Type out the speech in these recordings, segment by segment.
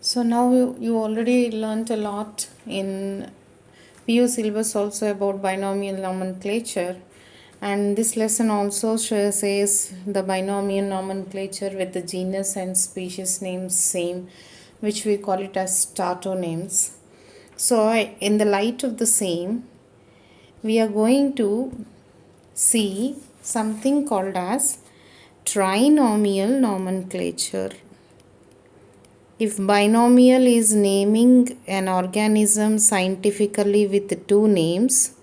So now you already learnt a lot in PU syllabus also about binomial nomenclature, and this lesson also says the binomial nomenclature with the genus and species names same, which we call it as Stato names. So in the light of the same, we are going to see something called as trinomial nomenclature. If binomial is naming an organism scientifically with two names,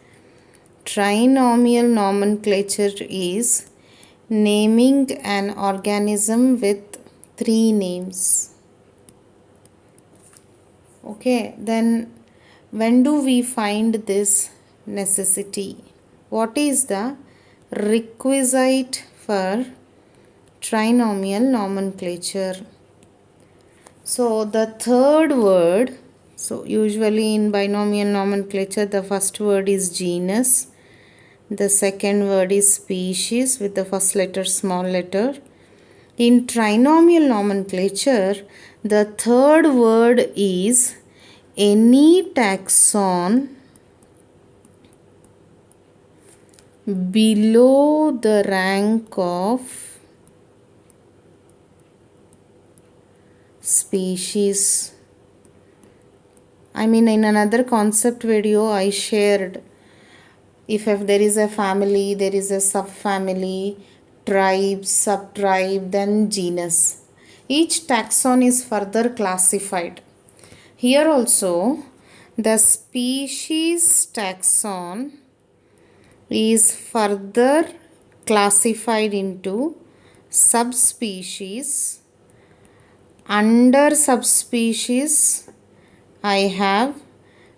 trinomial nomenclature is naming an organism with three names. Okay, then when do we find this necessity? What is the requisite for trinomial nomenclature? So the third word, so usually in binomial nomenclature, the first word is genus, the second word is species with the first letter small letter. In trinomial nomenclature, the third word is any taxon below the rank of species. I mean, in another concept video I shared, if there is a family, there is a subfamily, tribe, subtribe, then genus. Each taxon is further classified. Here also, the species taxon is further classified into subspecies. Under subspecies, I have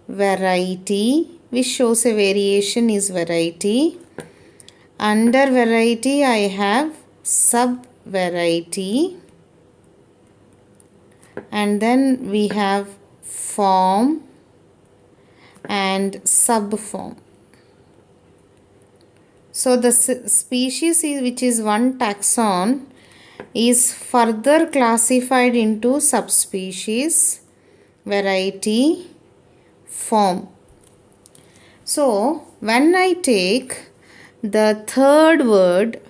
variety, which shows a variation is variety. Under variety, I have subvariety. And then we have form and subform. So the species which is one taxon is further classified into subspecies, variety, form. So when I take the third word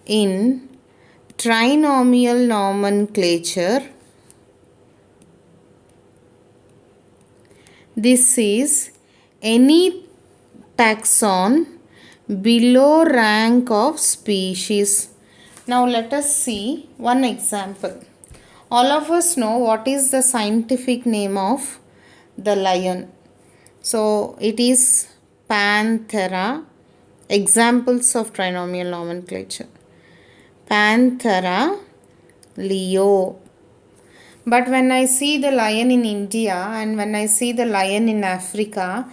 in trinomial nomenclature, this is any taxon below rank of species. Now let us see one example. All of us know what is the scientific name of the lion. So it is Panthera. Examples of trinomial nomenclature: Panthera leo. But when I see the lion in India and when I see the lion in Africa,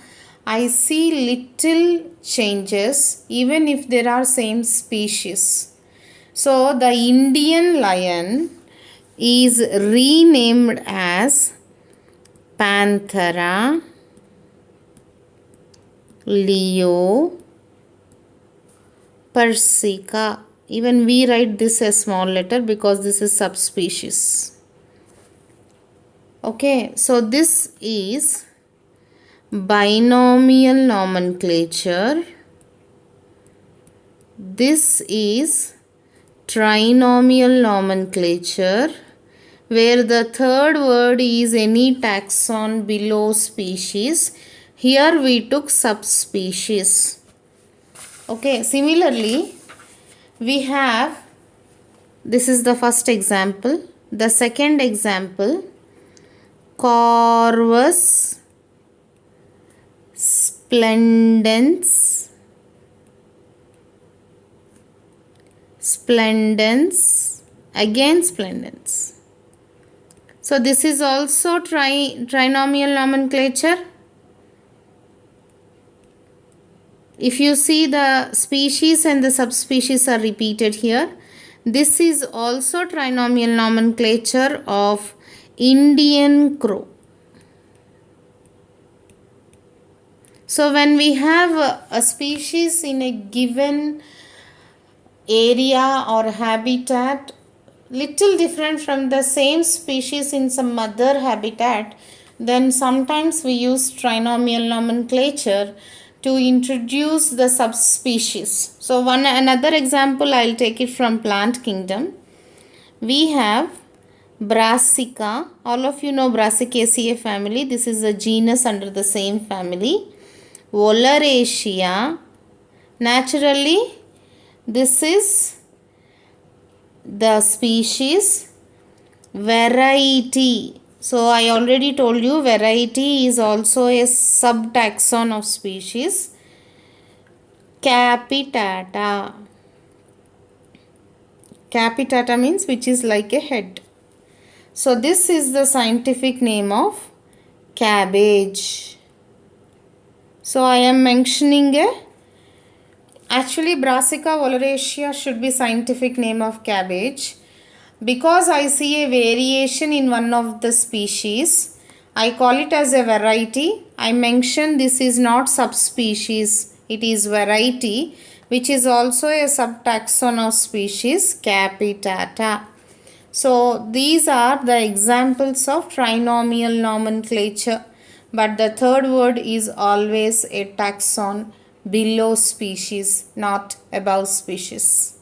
I see little changes even if there are same species. So the Indian lion is renamed as Panthera leo persica. Even we write this as small letter because this is subspecies. Okay, so this is binomial nomenclature. This is trinomial nomenclature, where the third word is any taxon below species. Here we took subspecies. Okay, similarly, we have, this is the first example. The second example, Corvus splendens. Again splendens. So this is also trinomial nomenclature. If you see, the species and the subspecies are repeated here. This is also trinomial nomenclature of Indian crow. So when we have a species in a given area or habitat, little different from the same species in some other habitat, then sometimes we use trinomial nomenclature to introduce the subspecies. So another example I'll take it from plant kingdom. We have Brassica. All of you know Brassicaceae family. This is a genus under the same family. Oleracea. Naturally, this is the species. Variety. So I already told you variety is also a subtaxon of species. Capitata. Capitata means which is like a head. So this is the scientific name of cabbage. So I am mentioning actually Brassica oleracea should be scientific name of cabbage. Because I see a variation in one of the species, I call it as a variety. I mention this is not subspecies, it is variety, which is also a subtaxon of species Capitata. So these are the examples of trinomial nomenclature. But the third word is always a taxon, below species, not above species.